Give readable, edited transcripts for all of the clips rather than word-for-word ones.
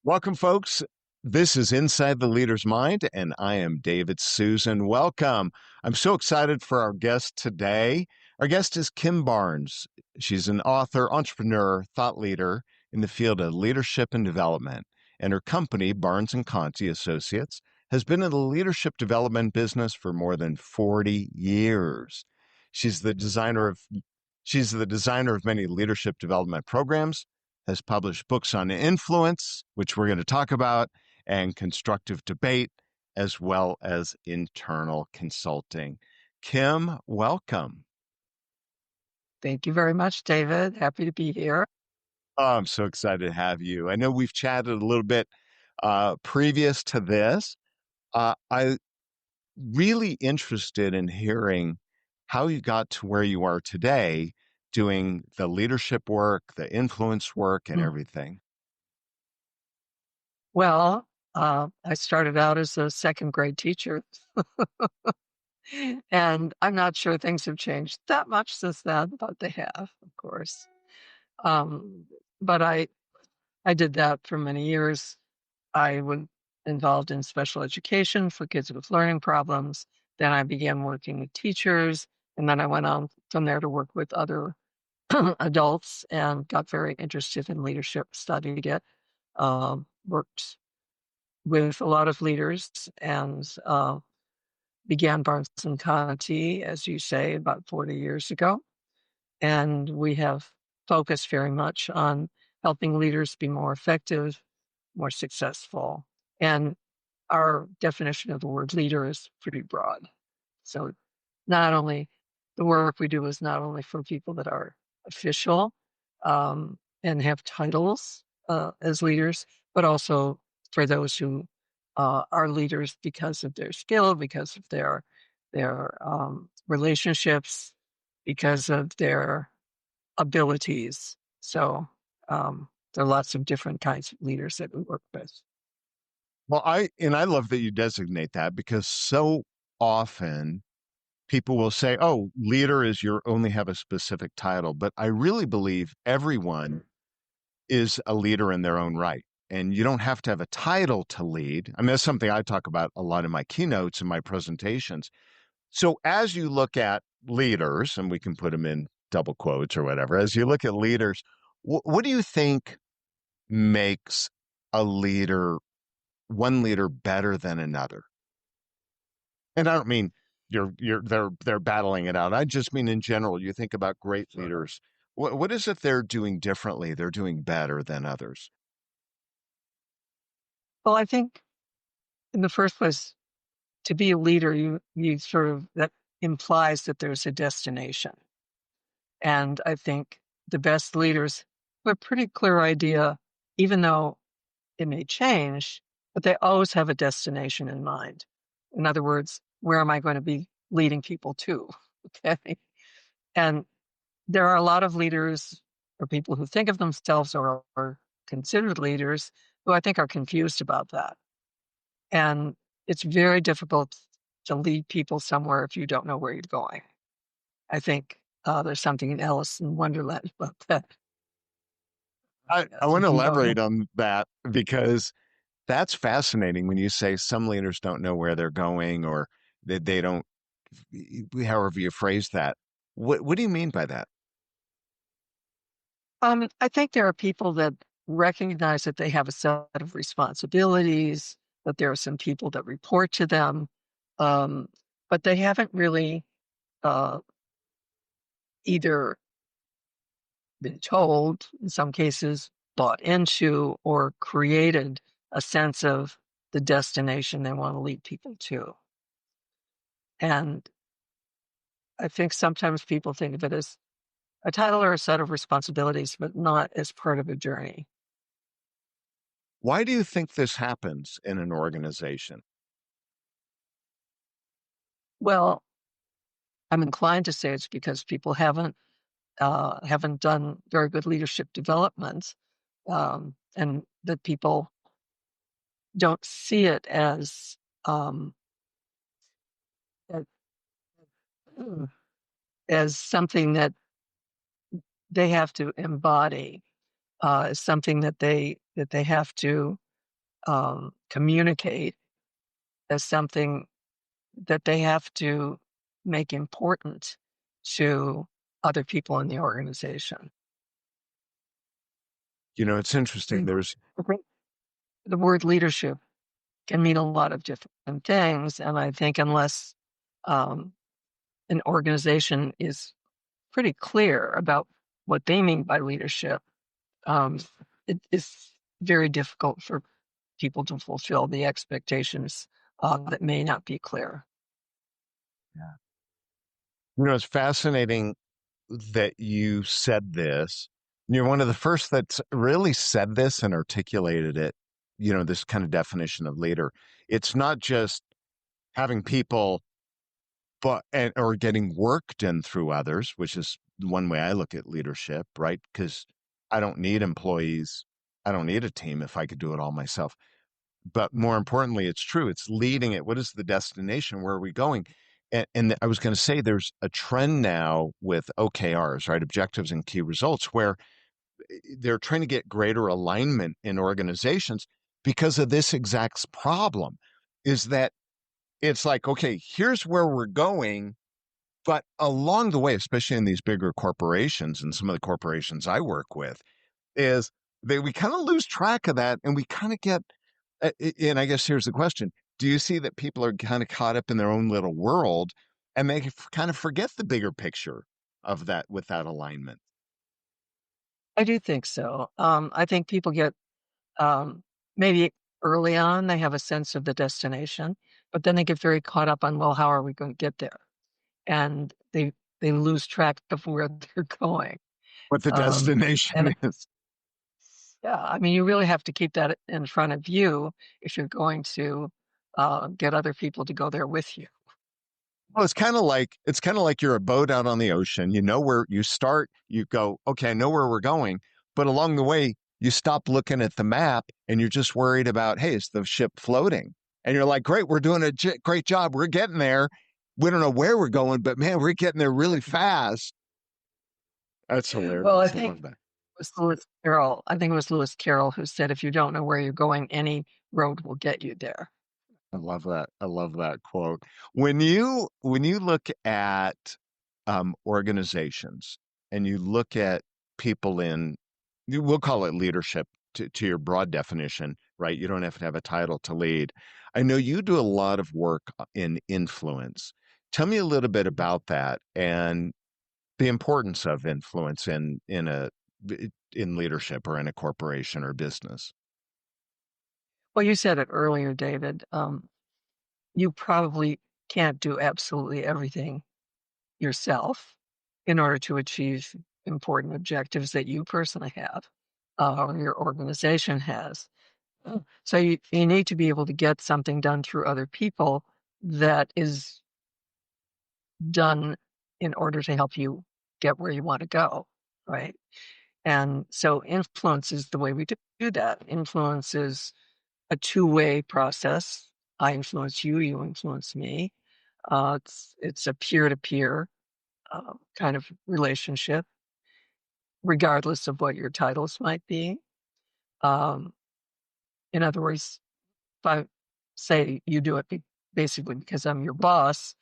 Welcome, folks. This is Inside the Leader's Mind, and I am David Susan. Welcome. I'm so excited for our guest today. Our guest is Kim Barnes. She's an author, entrepreneur, thought leader in the field of leadership and development. And her company, Barnes and Conti Associates, has been in the leadership development business for more than 40 years. She's the designer of She's the designer of many leadership development programs, has published books on influence, which we're going to talk about, and constructive debate, as well as internal consulting. Kim, welcome. Thank you very much, David. Happy to be here. Oh, I'm so excited to have you. I know we've chatted a little bit previous to this. I really interested in hearing how you got to where you are today, doing the leadership work, the influence work, and Mm. everything. Well, I started out as a second grade teacher, and I'm not sure things have changed that much since then, but they have, of course. Um, but I did that for many years. I was involved in special education for kids with learning problems. Then I began working with teachers, and then I went on from there to work with other adults and got very interested in leadership, studied it, worked with a lot of leaders and began Barnes and Conti, as you say, about 40 years ago. And we have focused very much on helping leaders be more effective, more successful. And our definition of the word leader is pretty broad. So not only the work we do is not only for people that are official and have titles as leaders, but also for those who are leaders because of their skill, because of their relationships, because of their abilities. So there are lots of different kinds of leaders that we work with. Well, I love that you designate that because so often people will say, "Oh, leader is you only have a specific title," but I really believe everyone is a leader in their own right. And you don't have to have a title to lead. I mean, that's something I talk about a lot in my keynotes and my presentations. So as you look at leaders, and we can put them in double quotes or whatever, as you look at leaders, what do you think makes a leader, one leader better than another? And I don't mean they're battling it out. I just mean in general, you think about great leaders. What is it they're doing differently? They're doing better than others. Well, I think in the first place, to be a leader, you sort of that implies that there's a destination. And I think the best leaders have a pretty clear idea, even though it may change, but they always have a destination in mind. In other words, where am I going to be leading people to? Okay. And there are a lot of leaders or people who think of themselves or are considered leaders who I think are confused about that. And it's very difficult to lead people somewhere if you don't know where you're going. I think there's something in Alice in Wonderland about that. I Yes, want if to you don't know. elaborate on that because that's fascinating when you say some leaders don't know where they're going or they don't, however you phrase that. What do you mean by that? I think there are people that recognize that they have a set of responsibilities, that there are some people that report to them, um, but they haven't really uh, either been told, in some cases, bought into, or created a sense of the destination they want to lead people to. And I think sometimes people think of it as a title or a set of responsibilities, but not as part of a journey. Why do you think this happens in an organization? Well, I'm inclined to say it's because people haven't done very good leadership development, and that people don't see it um, as as something that they have to embody, as something that they have to. communicate as something that they have to make important to other people in the organization. It's interesting. The There's the word leadership can mean a lot of different things, and I think unless um, an organization is pretty clear about what they mean by leadership, um, it is very difficult for people to fulfill the expectations that may not be clear. Yeah. It's fascinating that you said this. You're one of the first that's really said this and articulated it, this kind of definition of leader. It's not just having people or getting work done through others, which is one way I look at leadership, right? Because I don't need employees. I don't need a team if I could do it all myself. But more importantly, it's true. It's leading it. What is the destination? Where are we going? And I was going to say there's a trend now with OKRs, right? Objectives and key results, where they're trying to get greater alignment in organizations because of this exact problem is that it's like, okay, here's where we're going. But along the way, especially in these bigger corporations and some of the corporations I work with, is we kind of lose track of that and we kind of get and I guess here's the question. Do you see that people are kind of caught up in their own little world and they kind of forget the bigger picture of that with that alignment? I do think so. I think people get maybe early on they have a sense of the destination, but then they get very caught up on, well, how are we going to get there? And they lose track of where they're going. What the Um, destination and is. yeah, I mean, you really have to keep that in front of you if you're going to get other people to go there with you. Well, it's kind of like you're a boat out on the ocean. You know where you start, you go, okay, I know where we're going, but along the way, you stop looking at the map and you're just worried about, hey, is the ship floating? And you're like, great, we're doing a great job. We're getting there. We don't know where we're going, but man, we're getting there really fast. That's Well, I hilarious. I think love that. it was Lewis Carroll. I think it was Lewis Carroll who said, "If you don't know where you're going, any road will get you there." I love that. I love that quote. When you look at organizations and you look at people we'll call it leadership to your broad definition, right? You don't have to have a title to lead. I know you do a lot of work in influence. Tell me a little bit about that and the importance of influence in leadership or in a corporation or business. Well, you said it earlier, David. You probably can't do absolutely everything yourself in order to achieve important objectives that you personally have or your organization has. So you need to be able to get something done through other people that is done in order to help you get where you want to go, right? And so influence is the way we do that. Influence is a two-way process. I influence you, you influence me. It's a peer-to-peer kind of relationship, regardless of what your titles might be. Um, in other words, if I say you do it basically because I'm your boss,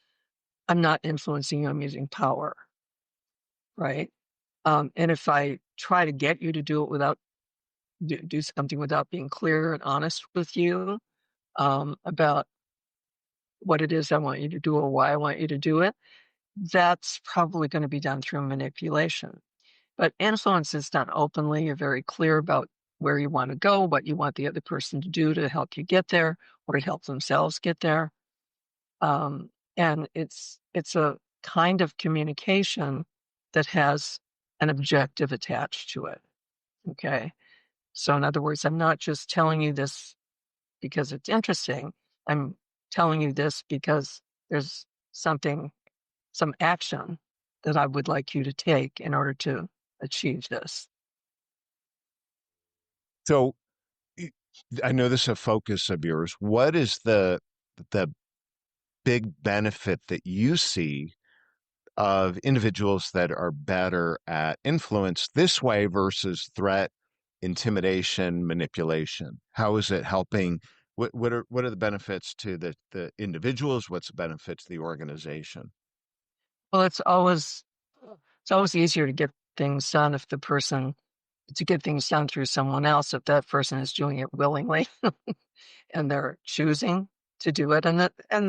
I'm not influencing you, I'm using power, right? And if I try to get you to do it without do something without being clear and honest with you about what it is I want you to do or why I want you to do it, that's probably going to be done through manipulation. But influence is done openly. You're very clear about where you want to go, what you want the other person to do to help you get there or to help themselves get there. And it's a kind of communication that has an objective attached to it. Okay. So in other words, I'm not just telling you this because it's interesting. I'm telling you this because there's something, some action that I would like you to take in order to achieve this. So y- I know this is a focus of yours. What is the big benefit that you see of individuals that are better at influence this way versus threat intimidation, manipulation? How is it helping? What are the benefits to the individuals? What's the benefit to the organization? Well, it's always easier to get things done if the person to get things done through someone else if that person is doing it willingly and they're choosing to do it. And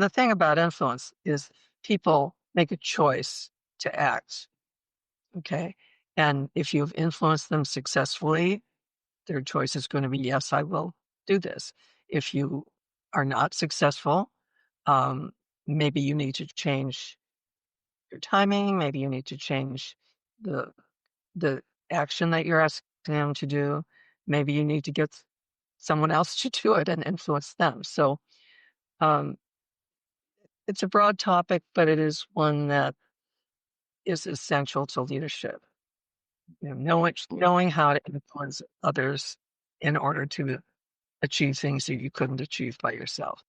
the thing about influence is people make a choice to act. Okay. And if you've influenced them successfully, their choice is going to be, yes, I will do this. If you are not successful, um, maybe you need to change your timing. Maybe you need to change the the action that you're asking them to do. Maybe you need to get someone else to do it and influence them. So um, it's a broad topic, but it is one that is essential to leadership. You know, knowing how to influence others in order to achieve things that you couldn't achieve by yourself.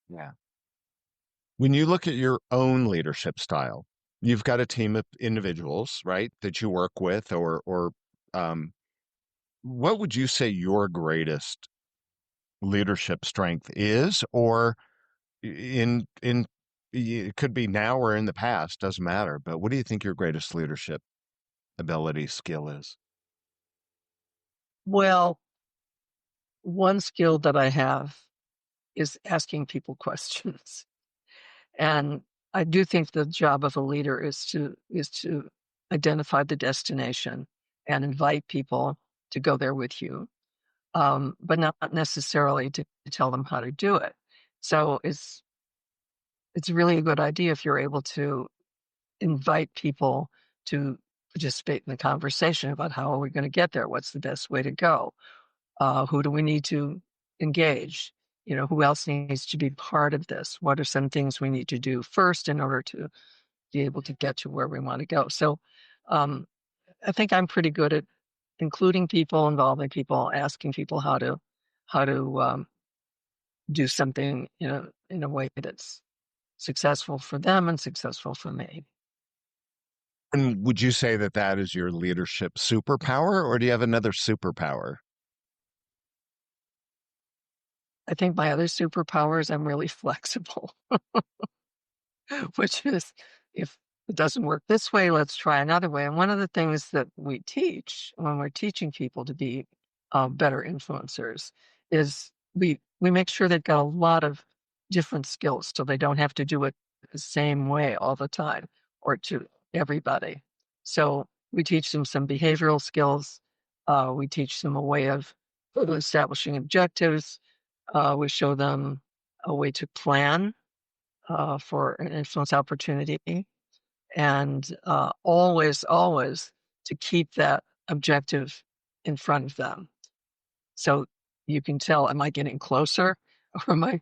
Yeah. When you look at your own leadership style, you've got a team of individuals, right, that you work with, or um, what would you say your greatest leadership strength is, or in it could be now or in the past, doesn't matter. But what do you think your greatest leadership ability skill is? Well, one skill that I have is asking people questions. And I do think the job of a leader is to identify the destination and invite people to go there with you, but not necessarily to tell them how to do it. So it's really a good idea if you're able to invite people to participate in the conversation about how are we going to get there? What's the best way to go? Who do we need to engage? You know, who else needs to be part of this? What are some things we need to do first in order to be able to get to where we want to go? So um, I think I'm pretty good at including people, involving people, asking people how to do something in a way that's successful for them and successful for me. And would you say that that is your leadership superpower, or do you have another superpower? I think my other superpower is I'm really flexible. Which is if it doesn't work this way, let's try another way. And one of the things that we teach when we're teaching people to be better influencers is we make sure they've got a lot of different skills so they don't have to do it the same way all the time or to everybody. So we teach them some behavioral skills. We teach them a way of establishing objectives. We show them a way to plan for an influence opportunity, and always to keep that objective in front of them. So you can tell, am I getting closer or am I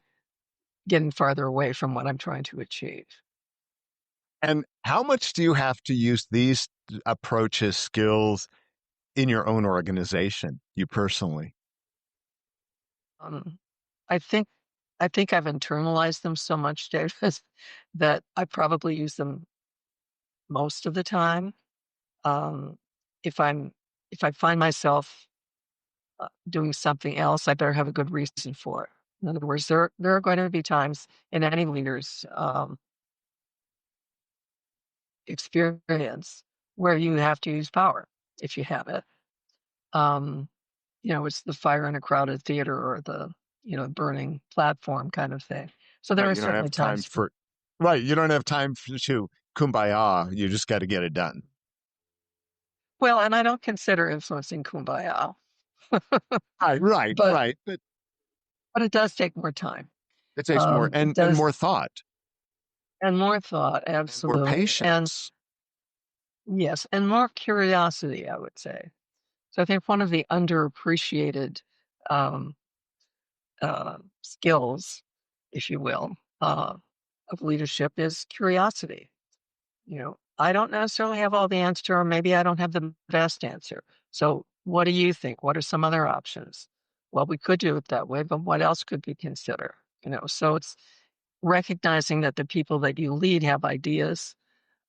getting farther away from what I'm trying to achieve? And how much do you have to use these approaches, skills in your own organization, you personally? Um, I think I think I've internalized them so much, David, that I probably use them most of the time. Um, if I'm if I find myself doing something else, I better have a good reason for it. In other words, there are going to be times in any leader's experience where you have to use power if you have it. Um, it's the fire in a crowded theater or the burning platform kind of thing. So there Right, are you don't certainly have time times. for right, you don't have time to kumbaya. You just got to get it done. Well, and I don't consider influencing kumbaya, Right, but right. But it does take more time. it takes more It and does, more thought and more thought, and more absolutely, and patience. yes, and more curiosity, I would say. So I think one of the underappreciated um, skills, if you will, of leadership is curiosity. I don't necessarily have all the answer, or maybe I don't have the best answer. So, what do you think? What are some other options? Well, we could do it that way, but what else could we consider? So it's recognizing that the people that you lead have ideas,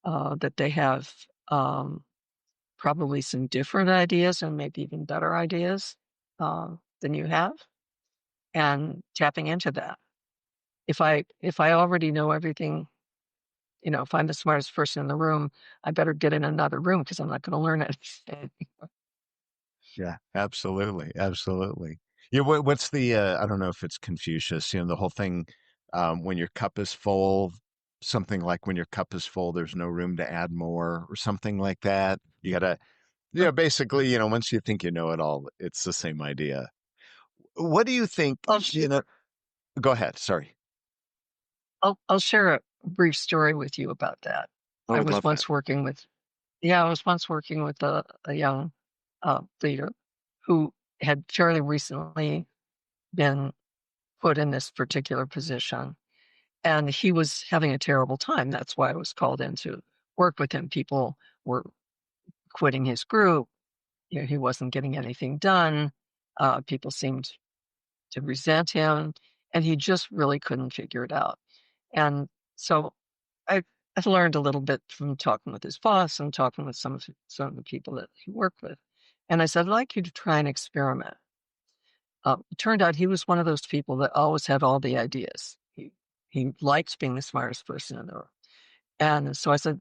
that they have um, probably some different ideas and maybe even better ideas than you have, and tapping into that. If I already know everything, if I'm the smartest person in the room, I better get in another room because I'm not going to learn it. Yeah, absolutely, absolutely. Yeah, what's the I don't know if it's Confucius, the whole thing when your cup is full, something like when your cup is full, there's no room to add more or something like that. You gotta, yeah, basically, once you think you know it all, it's the same idea. What do you think, I'll, sh- go ahead, sorry. I'll share a brief story with you about that. I I would was love that. once working with, yeah, I was once working with a young leader who had fairly recently been put in this particular position. And he was having a terrible time. That's why I was called in to work with him. People were quitting his group. He wasn't getting anything done. People seemed to resent him, and he just really couldn't figure it out. And so I, I learned a little bit from talking with his boss and talking with some of the people that he worked with. And I said, I'd like you to try an experiment. It turned out he was one of those people that always had all the ideas. He liked being the smartest person in the room. And so I said,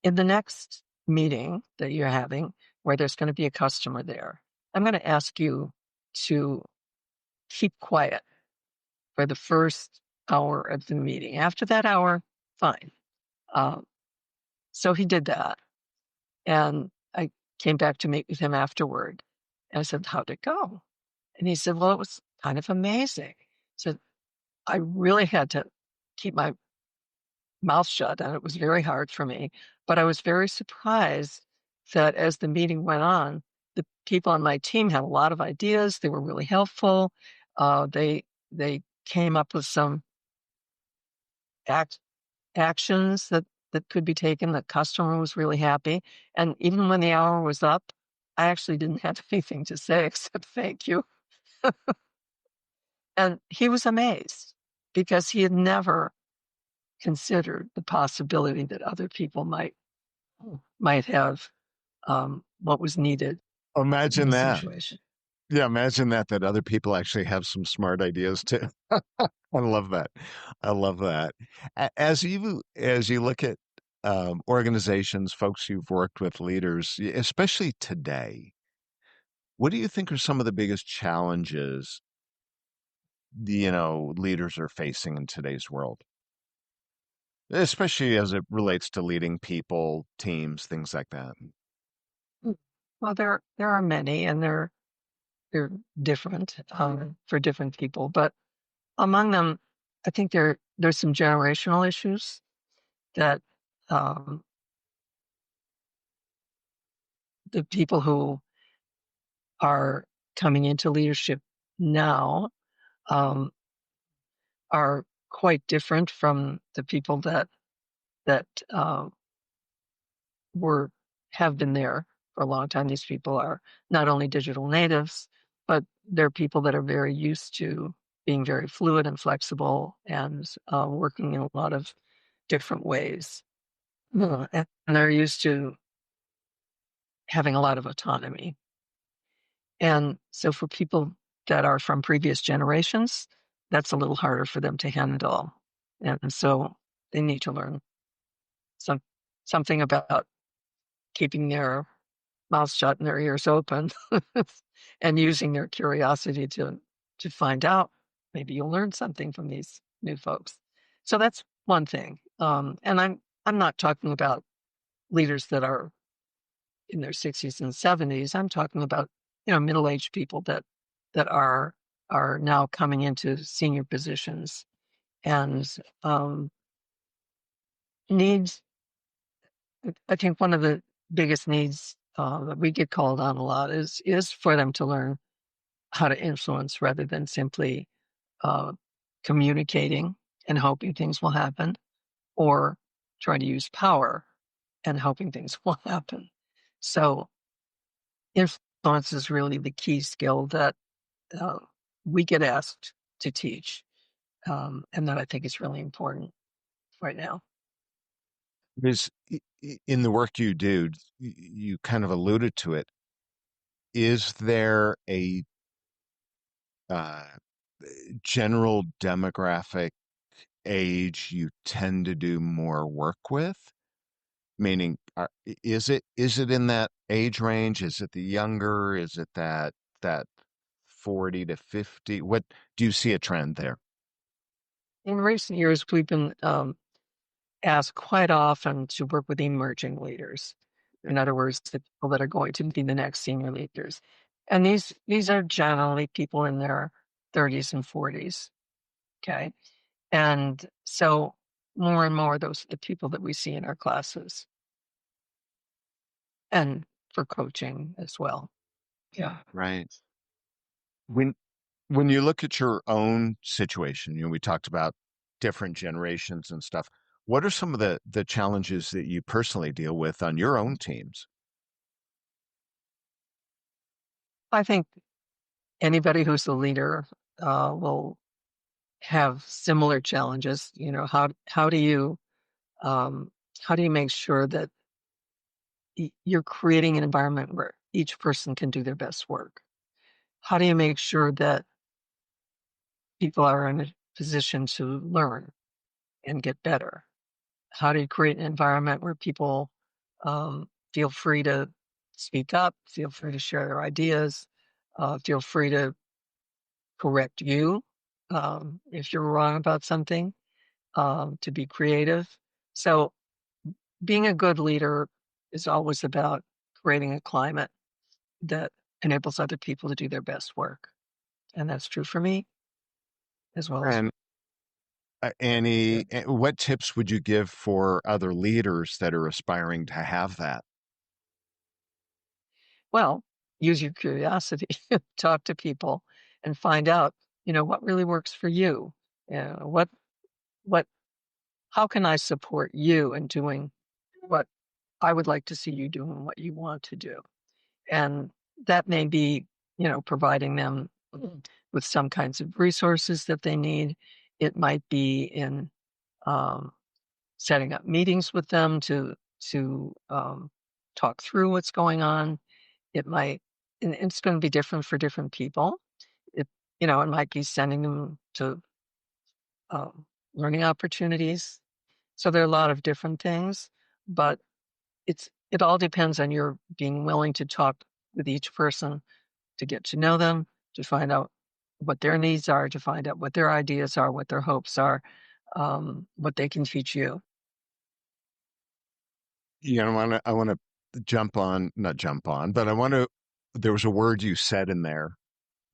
in the next meeting that you're having, where there's going to be a customer there, I'm going to ask you to keep quiet for the first hour of the meeting. After that hour, fine. Um, so he did that. And I came back to meet with him afterward. And I said, how'd it go? And he said, well, it was kind of amazing. So I really had to keep my mouth shut, and it was very hard for me. But I was very surprised that as the meeting went on, the people on my team had a lot of ideas. They were really helpful. They came up with some act, actions that could be taken. The customer was really happy, and even when the hour was up, I actually didn't have anything to say except thank you. And he was amazed because he had never considered the possibility that other people might have what was needed in Imagine the that. situation. Yeah, imagine that other people actually have some smart ideas too. I love that. I love that. As you look at organizations, folks you've worked with, leaders, especially today, what do you think are some of the biggest challenges leaders are facing in today's world, especially as it relates to leading people, teams, things like that? Mm. Well, there are many, and they're different for different people. But among them, I think there's some generational issues that um, the people who are coming into leadership now um, are quite different from the people that were have been there for a long time. These people are not only digital natives, but they're people that are very used to being very fluid and flexible and working in a lot of different ways. And they're used to having a lot of autonomy. And so for people that are from previous generations, that's a little harder for them to handle. And so they need to learn some something about keeping their mouths shut and their ears open and using their curiosity to find out. Maybe you'll learn something from these new folks. So that's one thing. And I'm not talking about leaders that are in their 60s and 70s. I'm talking about middle-aged people that are now coming into senior positions and needs. I think one of the biggest needs that we get called on a lot is for them to learn how to influence rather than simply uh, communicating and hoping things will happen, or try to use power and hoping things will happen. So influence is really the key skill that uh, we get asked to teach, and that I think is really important right now. Is in the work you do, you kind of alluded to it. Is there a uh, general demographic age you tend to do more work with? Meaning, is it in that age range? Is it the younger? Is it that 40 to 50? What do you see a trend there? In recent years, we've been asked quite often to work with emerging leaders. Yeah. In other words, the people that are going to be the next senior leaders. And these are generally people in their 30s and 40s. Okay. And so more and more, those are the people that we see in our classes and for coaching as well. Yeah. Right. When when you look at your own situation, we talked about different generations and stuff. What are some of the challenges that you personally deal with on your own teams? I think anybody who's a leader will have similar challenges. You know, um, how do you make sure that you're creating an environment where each person can do their best work? How do you make sure that people are in a position to learn and get better? How do you create an environment where people feel free to speak up, feel free to share their ideas, feel free to correct you if you're wrong about something, to be creative? So, being a good leader is always about creating a climate that enables other people to do their best work. And that's true for me as well as And what tips would you give for other leaders that are aspiring to have that? well, use your curiosity, talk to people and find out, what really works for you. What how can I support you in doing what I would like to see you doing what you want to do? And that may be, providing them with some kinds of resources that they need. It might be in um, setting up meetings with them to talk through what's going on. It might, and it's going to be different for different people. It, it might be sending them to um, learning opportunities. So there are a lot of different things, but it all depends on your being willing to talk with each person to get to know them, to find out what their needs are, to find out what their ideas are, what their hopes are, what they can teach you. I want to jump on, not jump on, but I want to. There was a word you said in there.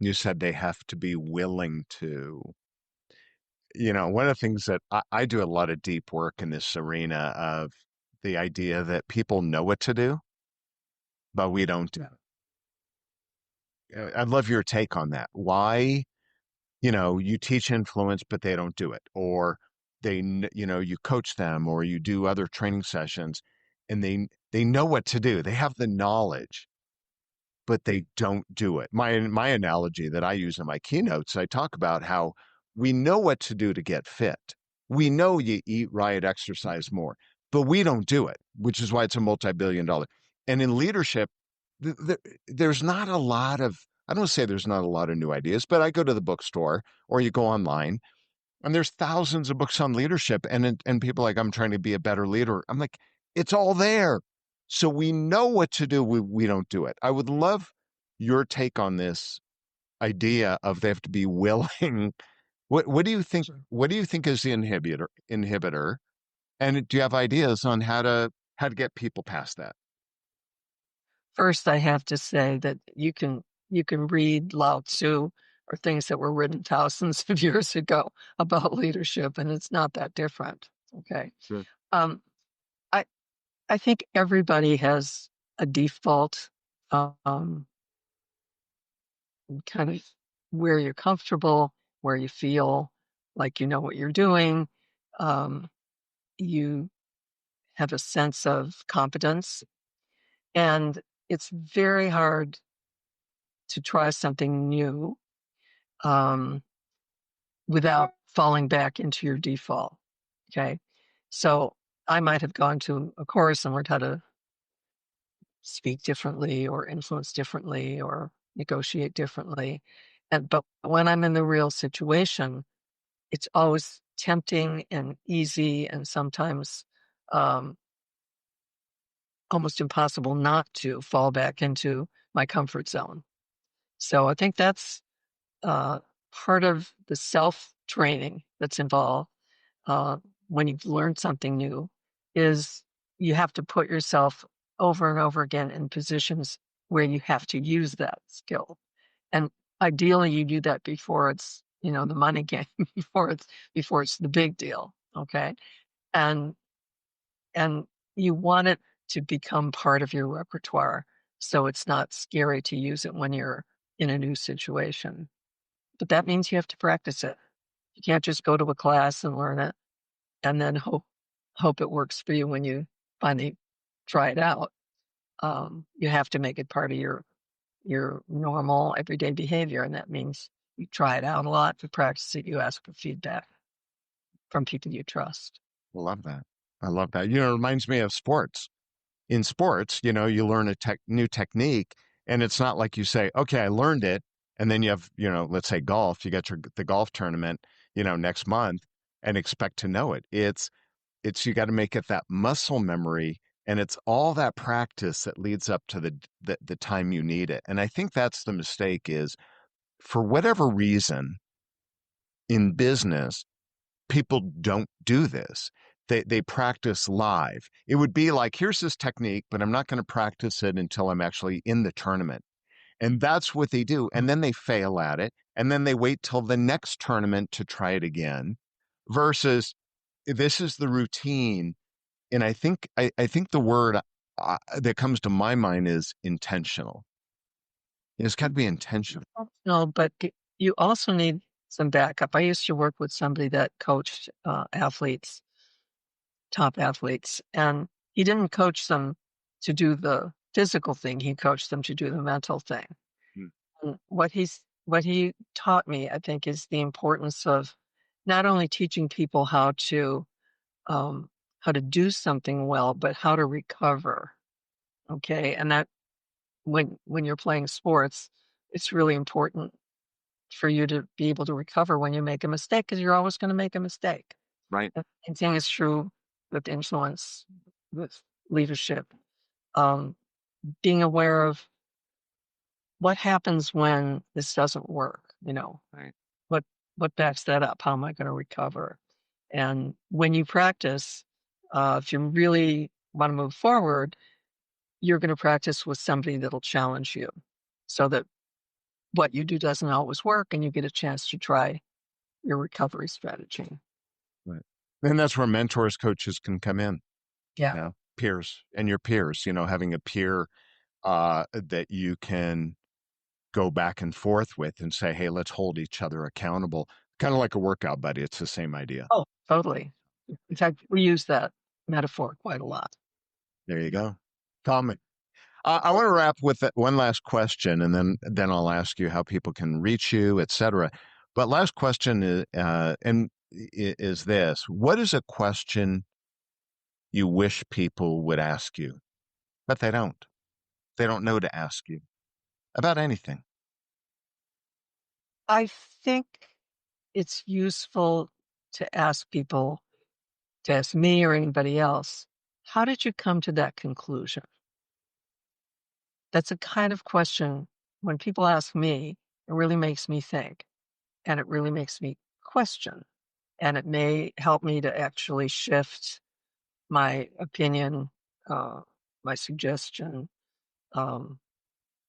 You said they have to be willing to. One of the things that I do a lot of deep work in this arena of the idea that people know what to do, but we don't do. I'd love your take on that. Why, you teach influence, but they don't do it, or you coach them, or you do other training sessions, and they know what to do. They have the knowledge, but they don't do it. My analogy that I use in my keynotes, I talk about how we know what to do to get fit. We know you eat right, exercise more, but we don't do it, which is why it's a multi-billion dollar. And in leadership, there's not a lot of, I don't say there's not a lot of new ideas, but I go to the bookstore or you go online and there's thousands of books on leadership and people are like, I'm trying to be a better leader. I'm like, it's all there. So we know what to do. We don't do it. I would love your take on this idea of they have to be willing. What do you think? Sure. What do you think is the inhibitor? And do you have ideas on how to get people past that? First, I have to say that you can read Lao Tzu or things that were written thousands of years ago about leadership, and it's not that different. Okay. Sure. Um, I I think everybody has a default um, kind of where you're comfortable, where you feel like you know what you're doing. Um, you have a sense of competence, and it's very hard to try something new um, without falling back into your default. Okay. So I might have gone to a course and learned how to speak differently or influence differently or negotiate differently. But when I'm in the real situation, it's always tempting and easy and sometimes um, almost impossible not to fall back into my comfort zone. So I think that's uh, part of the self training that's involved uh, when you've learned something new is you have to put yourself over and over again in positions where you have to use that skill. And ideally you do that before it's, the money game, before it's the big deal. Okay. And and you want it to become part of your repertoire so it's not scary to use it when you're in a new situation. But that means you have to practice it. You can't just go to a class and learn it and then hope it works for you when you finally try it out. You have to make it part of your normal everyday behavior, and that means you try it out a lot, you practice it, you ask for feedback from people you trust. I love that. I love that. It reminds me of sports. In sports, you learn a new technique, and it's not like you say, "Okay, I learned it," and then you have, let's say golf, you got the golf tournament, next month, and expect to know it. It's you got to make it that muscle memory, and it's all that practice that leads up to the time you need it. And I think that's the mistake is for whatever reason in business people don't do this. They practice live. It would be like, here's this technique, but I'm not going to practice it until I'm actually in the tournament. And that's what they do. And then they fail at it. And then they wait till the next tournament to try it again. Versus this is the routine. And I think the word that comes to my mind is intentional. It's got to be intentional. No, but you also need some backup. I used to work with somebody that coached athletes, top athletes, and he didn't coach them to do the physical thing. He coached them to do the mental thing. Mm. And what he taught me, I think, is the importance of not only teaching people how to do something well, but how to recover. Okay, and that when you're playing sports, it's really important for you to be able to recover when you make a mistake because you're always going to make a mistake. Right. The same thing is true with influence, with leadership. Um, Being aware of what happens when this doesn't work. Right. What what backs that up? How am I going to recover? And when you practice, if you really want to move forward, you're going to practice with somebody that'll challenge you, so that what you do doesn't always work, and you get a chance to try your recovery strategy. Right. And that's where mentors, coaches can come in. Yeah. Peers and your peers, having a peer that you can go back and forth with and say, hey, let's hold each other accountable. Kind of like a workout buddy. It's the same idea. Oh, totally. In fact, we use that metaphor quite a lot. There you go. Tom, I want to wrap with one last question, and then I'll ask you how people can reach you, etc. But last question is this: what is a question you wish people would ask you, but they don't? They don't know to ask you about anything. I think it's useful to ask people, to ask me or anybody else, how did you come to that conclusion? That's a kind of question when people ask me, it really makes me think and it really makes me question. And it may help me to actually shift my opinion, uh, my suggestion, um,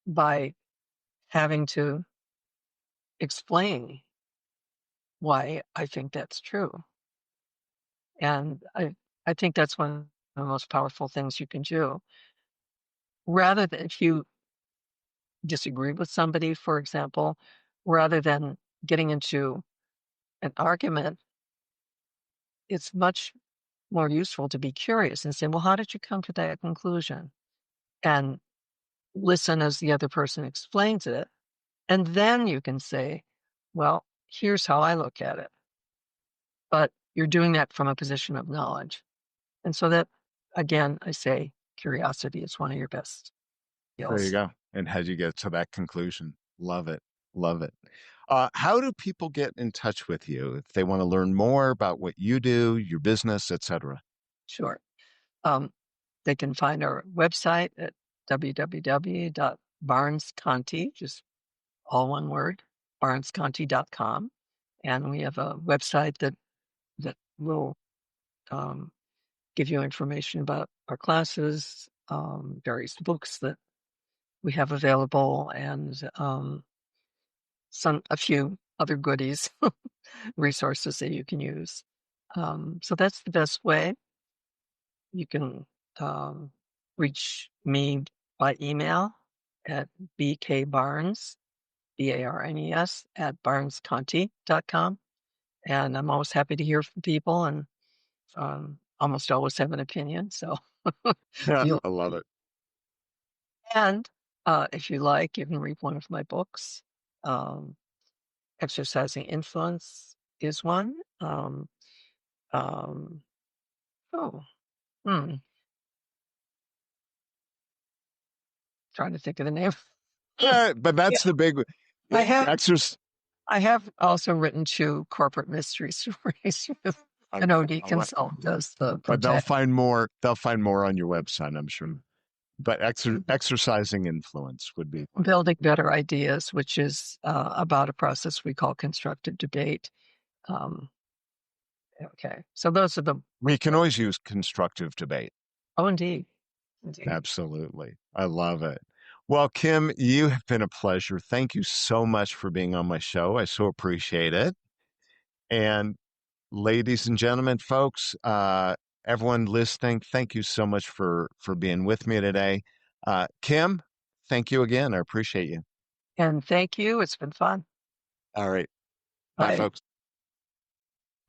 by having to explain why I think that's true. And I think that's one of the most powerful things you can do. Rather than if you disagree with somebody, for example, rather than getting into an argument, it's much more useful to be curious and say, well, how did you come to that conclusion? And listen as the other person explains it. And then you can say, well, here's how I look at it. But you're doing that from a position of knowledge. And so that, again, I say curiosity is one of your best There you skills. go. And how'd you get to that conclusion? Love it. Love it. How do people get in touch with you if they want to learn more about what you do, your business, etc.? Sure. Um, they can find our website at www.barnesconti, just all one word, barnesconti.com. And we have a website that will um, give you information about our classes, various books that we have available, and a few other goodies, resources that you can use. So that's the best way. You can um, reach me by email at bkbarnes, Barnes, at barnesconti.com. And I'm always happy to hear from people and almost always have an opinion. So Yeah, you'll, I love it. and if you like, you can read one of my books. Um, Exercising Influence is one. Um, oh, hmm, trying to think of the name. But Yeah, that's the big I have exercise. I have also written 2 corporate mystery stories with I, an OD I like, consult does the but they'll protagonist. find more. They'll find more on your website, I'm sure. But exercising influence would be one. Building Better Ideas, which is about a process we call constructive debate. Um, okay, so those are the. We can always use constructive debate. Oh, indeed, indeed. Absolutely. I love it. Well, Kim, you have been a pleasure. Thank you so much for being on my show. I so appreciate it. And ladies and gentlemen, folks, everyone listening, thank you so much for being with me today. Kim, thank you again. I appreciate you. And thank you. It's been fun. All right. Bye, Bye. folks.